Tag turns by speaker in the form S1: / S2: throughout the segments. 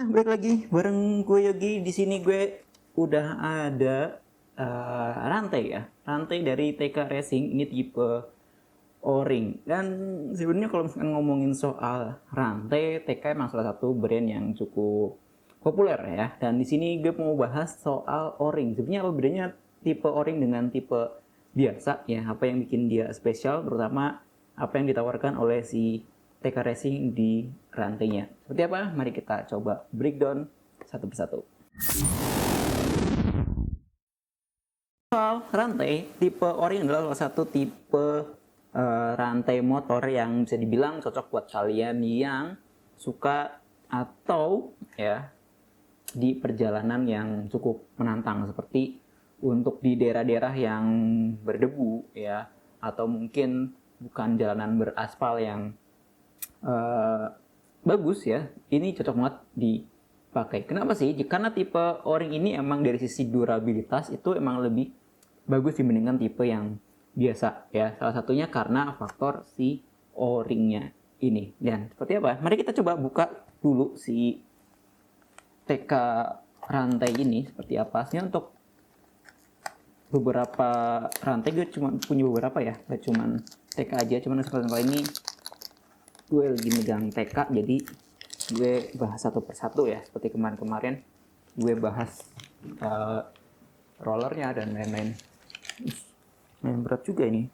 S1: Balik lagi bareng gue Yogi. Di sini gue udah ada rantai ya, rantai dari TK Racing. Ini tipe O-ring. Dan sebenarnya kalau misalkan ngomongin soal rantai, TK emang salah satu brand yang cukup populer ya. Dan di sini gue mau bahas soal O-ring. Sebenarnya apa bedanya tipe O-ring dengan tipe biasa ya? Apa yang bikin dia spesial, terutama apa yang ditawarkan oleh si TK Racing di rantainya. Seperti apa? Mari kita coba breakdown satu persatu. Soal rantai, tipe O-ring adalah salah satu tipe rantai motor yang bisa dibilang cocok buat kalian yang suka atau ya di perjalanan yang cukup menantang, seperti untuk di daerah-daerah yang berdebu ya, atau mungkin bukan jalanan beraspal yang bagus ya. Ini cocok banget dipakai. Kenapa sih? Karena tipe O-ring ini emang dari sisi durabilitas itu emang lebih bagus dibandingkan tipe yang biasa ya. Salah satunya karena faktor si O-ringnya ini. Dan seperti apa? Mari kita coba buka dulu si TK rantai ini seperti apa. Sebenarnya untuk beberapa rantai gue cuma punya beberapa ya, gak cuma TK aja. Cuman kali ini gue lagi megang TK, jadi gue bahas satu persatu ya. Seperti kemarin-kemarin gue bahas rollernya dan lain-lain. Berat juga ini.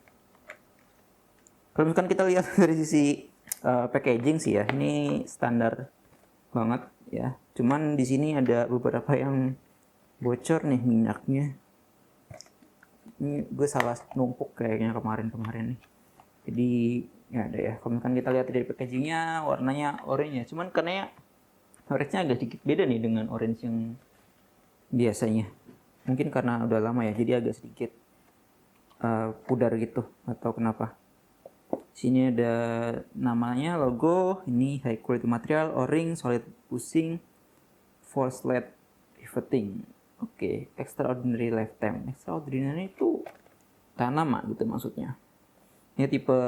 S1: Kalau misalkan kita lihat dari sisi packaging sih ya, ini standar banget ya. Cuman di sini ada beberapa yang bocor nih minyaknya. Ini gue salah numpuk kayaknya kemarin-kemarin nih. Jadi ya ada ya. Kalau misalkan kita lihat dari packagingnya, warnanya orange ya. Cuman karena orange-nya agak sedikit beda nih dengan orange yang biasanya. Mungkin karena udah lama ya, jadi agak sedikit pudar gitu atau kenapa. Sini ada namanya, logo, ini high quality material, O-ring, solid bushing, force lead riveting. Oke, extraordinary lifetime. Extraordinary itu tahan lama gitu maksudnya. Ini tipe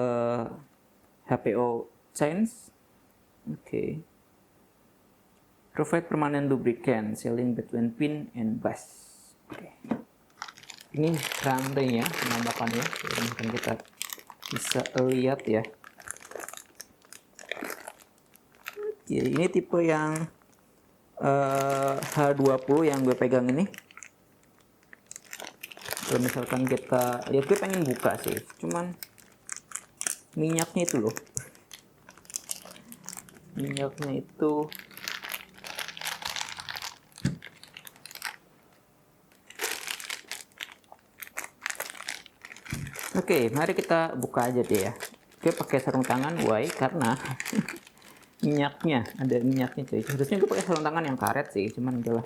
S1: HPO chains. Oke. Provide permanent lubricant sealing between pin and bus. Oke. Ini rantainya, penampakannya. Mungkin kita bisa lihat ya. Oke, ini tipe yang H20 yang gue pegang ini. Kalau misalkan kita lihat, gue pengen buka sih, cuman minyaknya itu loh, minyaknya itu oke. Mari kita buka aja deh ya. Gue pakai sarung tangan, why? Karena minyaknya, ada minyaknya cuy. Harusnya gue pakai sarung tangan yang karet sih, cuman udahlah.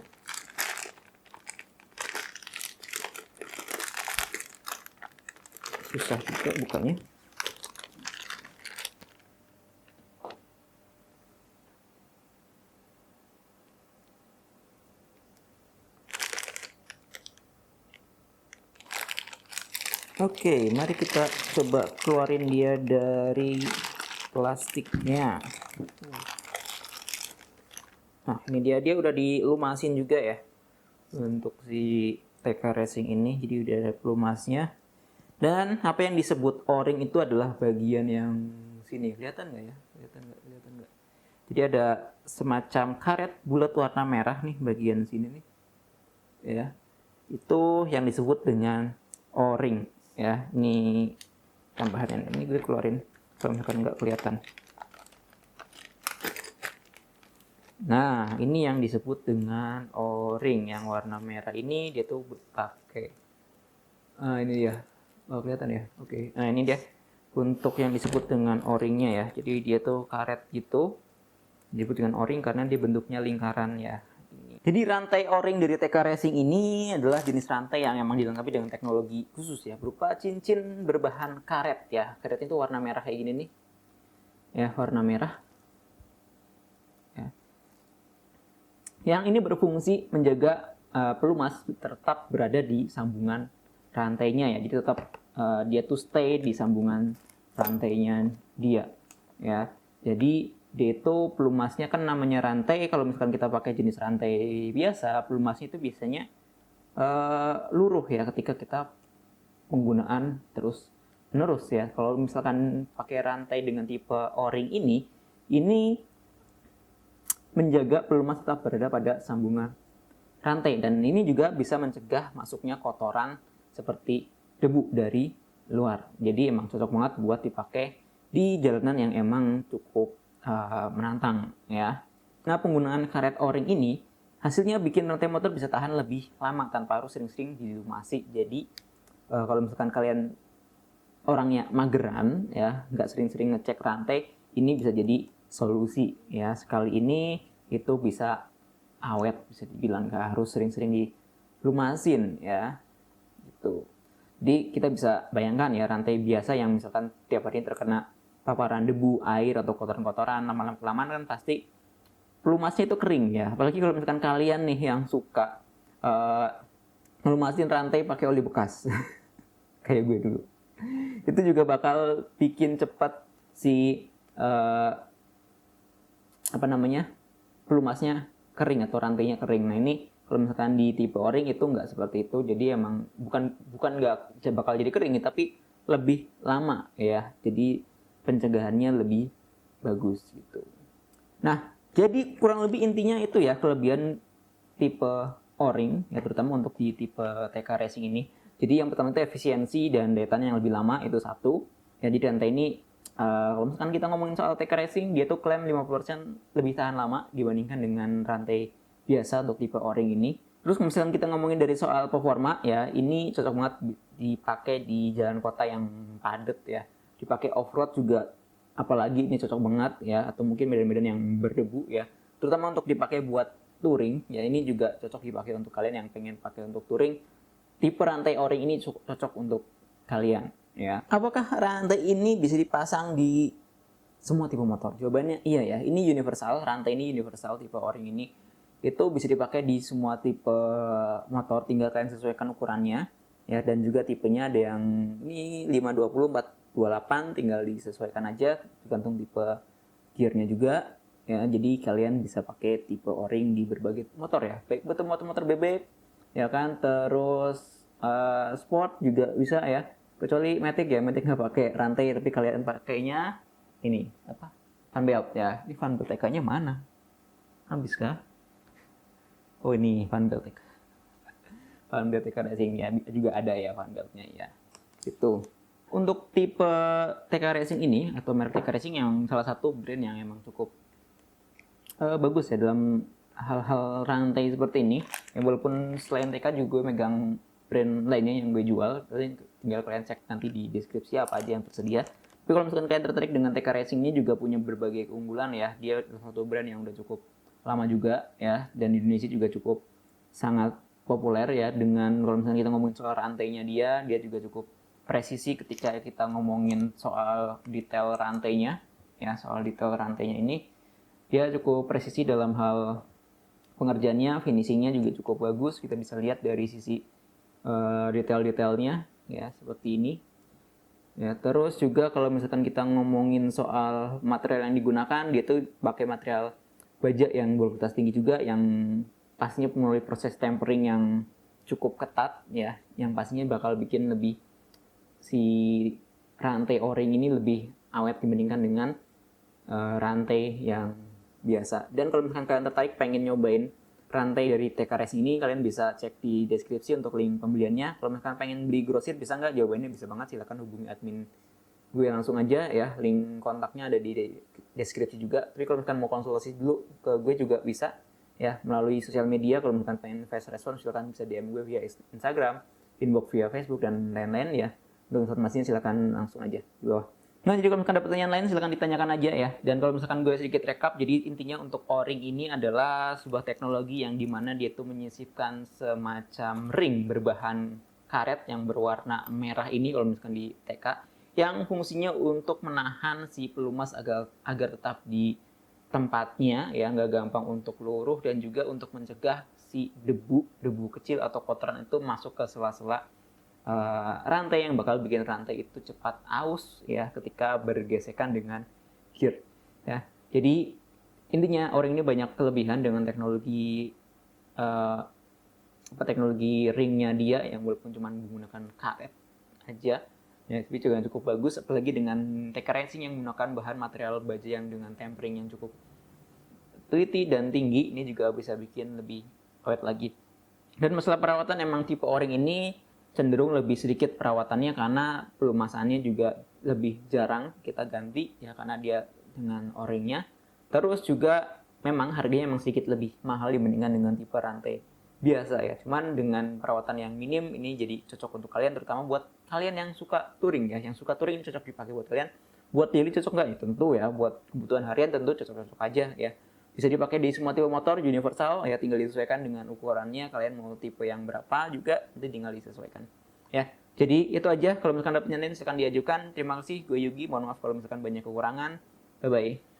S1: Susah juga bukanya. Oke, mari kita coba keluarin dia dari plastiknya. Nah, ini dia udah dilumasin juga ya untuk si TK Racing ini. Jadi udah ada pelumasnya. Dan apa yang disebut O-ring itu adalah bagian yang sini. Kelihatan nggak ya? Kelihatan nggak? Jadi ada semacam karet bulat warna merah nih bagian sini nih. Ya. Itu yang disebut dengan O-ring ya. Ini tambahan ini gue keluarin kalau misalkan nggak kelihatan. Nah, ini yang disebut dengan O-ring yang warna merah ini. Dia tuh pakai ini dia. Oh, kelihatan ya? Oke. Nah, ini dia untuk yang disebut dengan O-ringnya ya. Jadi dia tuh karet gitu. Disebut dengan O-ring karena dia bentuknya lingkaran ya. Jadi rantai O-ring dari TK Racing ini adalah jenis rantai yang memang dilengkapi dengan teknologi khusus ya, berupa cincin berbahan karet ya. Karet itu warna merah kayak gini nih. Ya, warna merah. Ya. Yang ini berfungsi menjaga pelumas tetap berada di sambungan rantainya ya. Jadi tetap dia tuh stay di sambungan rantainya dia ya. Jadi dia itu pelumasnya kan namanya rantai. Kalau misalkan kita pakai jenis rantai biasa, pelumasnya itu biasanya luruh ya ketika kita penggunaan terus menerus ya. Kalau misalkan pakai rantai dengan tipe O-ring ini menjaga pelumas tetap berada pada sambungan rantai, dan ini juga bisa mencegah masuknya kotoran seperti debu dari luar. Jadi emang cocok banget buat dipakai di jalanan yang emang cukup menantang ya. Nah, penggunaan karet O-ring ini hasilnya bikin rantai motor bisa tahan lebih lama tanpa harus sering-sering dilumasi. Jadi kalau misalkan kalian orangnya mageran ya, nggak sering-sering ngecek rantai, ini bisa jadi solusi ya. Sekali ini itu bisa awet, bisa dibilang, nggak harus sering-sering dilumasin ya gitu. Jadi kita bisa bayangkan ya, rantai biasa yang misalkan tiap hari terkena paparan debu, air, atau kotoran-kotoran, lama-lama kelamaan kan pasti pelumasnya itu kering ya. Apalagi kalau misalkan kalian nih yang suka melumasin rantai pakai oli bekas kayak gue dulu, itu juga bakal bikin cepat si pelumasnya kering atau rantainya kering. Nah, ini kalau misalkan di tipe O-ring itu nggak seperti itu. Jadi emang bukan nggak bakal jadi kering, tapi lebih lama ya. Jadi pencegahannya lebih bagus gitu. Nah, jadi kurang lebih intinya itu ya kelebihan tipe O-ring ya, terutama untuk di tipe TK Racing ini. Jadi yang pertama itu efisiensi dan daya tahan yang lebih lama, itu satu. Jadi rantai ini kalau misalkan kita ngomongin soal TK Racing, dia tuh klaim 50% lebih tahan lama dibandingkan dengan rantai biasa untuk tipe O-ring ini. Terus misalkan kita ngomongin dari soal performa ya, ini cocok banget dipakai di jalan kota yang padat ya. Dipakai off-road juga apalagi ini cocok banget ya, atau mungkin medan-medan yang berdebu ya. Terutama untuk dipakai buat touring ya, ini juga cocok dipakai untuk kalian yang pengen pakai untuk touring. Tipe rantai O-ring ini cocok untuk kalian ya. Apakah rantai ini bisa dipasang di semua tipe motor? Jawabannya iya ya. Ini universal, rantai ini universal, tipe O-ring ini itu bisa dipakai di semua tipe motor, tinggal kalian sesuaikan ukurannya ya. Dan juga tipenya ada yang ini 520, 428, tinggal disesuaikan aja tergantung tipe gearnya juga ya. Jadi kalian bisa pakai tipe O-ring di berbagai motor ya, baik betul motor-motor bebek ya kan, terus sport juga bisa ya, kecuali Matic ya. Matic nggak pakai rantai, tapi kalian pakainya ini apa, fan belt ya. Ini fan belt TK-nya mana, habis kah? Oh, ini fan belt TK, fan belt TK Racing ya, juga ada ya fan beltnya ya. Itu untuk tipe TK Racing ini, atau merek TK Racing, yang salah satu brand yang emang cukup bagus ya dalam hal-hal rantai seperti ini ya. Walaupun selain TK juga megang brand lainnya yang gue jual, tinggal kalian cek nanti di deskripsi apa aja yang tersedia. Tapi kalau misalkan kalian tertarik dengan TK Racing ini, juga punya berbagai keunggulan ya. Dia salah satu brand yang udah cukup lama juga ya, dan di Indonesia juga cukup sangat populer ya. Dengan kalau misalkan kita ngomongin soal rantainya, dia juga cukup presisi ketika kita ngomongin soal detail rantainya ya. Soal detail rantainya ini dia cukup presisi dalam hal pengerjaannya, finishingnya juga cukup bagus. Kita bisa lihat dari sisi detail-detailnya ya, seperti ini ya. Terus juga kalau misalkan kita ngomongin soal material yang digunakan, dia tuh pakai material baja yang berkualitas tinggi juga, yang pastinya melalui proses tempering yang cukup ketat ya, yang pastinya bakal bikin lebih si rantai O-ring ini lebih awet dibandingkan dengan rantai yang biasa. Dan kalau misalkan kalian tertarik pengen nyobain rantai dari TK Racing ini, kalian bisa cek di deskripsi untuk link pembeliannya. Kalau misalkan pengen beli grosir bisa nggak? Jawabannya bisa banget, silahkan hubungi admin gue langsung aja ya. Link kontaknya ada di deskripsi juga. Tapi kalau misalkan mau konsultasi dulu ke gue juga bisa ya, melalui sosial media. Kalau misalkan pengen fast response, silahkan bisa DM gue via Instagram, inbox via Facebook, dan lain-lain ya. Untuk informasinya silahkan langsung aja di bawah. Nah, jadi kalau misalkan ada pertanyaan lain silahkan ditanyakan aja ya. Dan kalau misalkan gue sedikit rekap, jadi intinya untuk O-ring ini adalah sebuah teknologi yang dimana dia tuh menyisipkan semacam ring berbahan karet yang berwarna merah ini kalau misalkan di TK, yang fungsinya untuk menahan si pelumas agar tetap di tempatnya ya, nggak gampang untuk luruh, dan juga untuk mencegah si debu kecil atau kotoran itu masuk ke sela-sela rantai, yang bakal bikin rantai itu cepat aus ya ketika bergesekan dengan gear ya. Jadi intinya O-ring ini banyak kelebihan dengan teknologi teknologi ringnya dia yang walaupun cuma menggunakan karet aja ya, tapi juga cukup bagus, apalagi dengan TK Racing yang menggunakan bahan material baja yang dengan tempering yang cukup teliti dan tinggi, ini juga bisa bikin lebih awet lagi. Dan masalah perawatan, emang tipe O-ring ini cenderung lebih sedikit perawatannya karena pelumasannya juga lebih jarang kita ganti ya, karena dia dengan O-ringnya. Terus juga memang harganya memang sedikit lebih mahal dibandingkan dengan tipe rantai biasa ya. Cuman dengan perawatan yang minim ini jadi cocok untuk kalian, terutama buat kalian yang suka touring ya. Yang suka touring ini cocok dipakai buat kalian. Buat daily cocok nggak? Ya tentu ya. Buat kebutuhan harian tentu cocok-cocok aja ya. Bisa dipakai di semua tipe motor, universal ya, tinggal disesuaikan dengan ukurannya. Kalian mau tipe yang berapa juga nanti tinggal disesuaikan ya. Jadi itu aja, kalau misalkan ada pertanyaan silakan diajukan. Terima kasih, gue Yugi, mohon maaf kalau misalkan banyak kekurangan. Bye bye.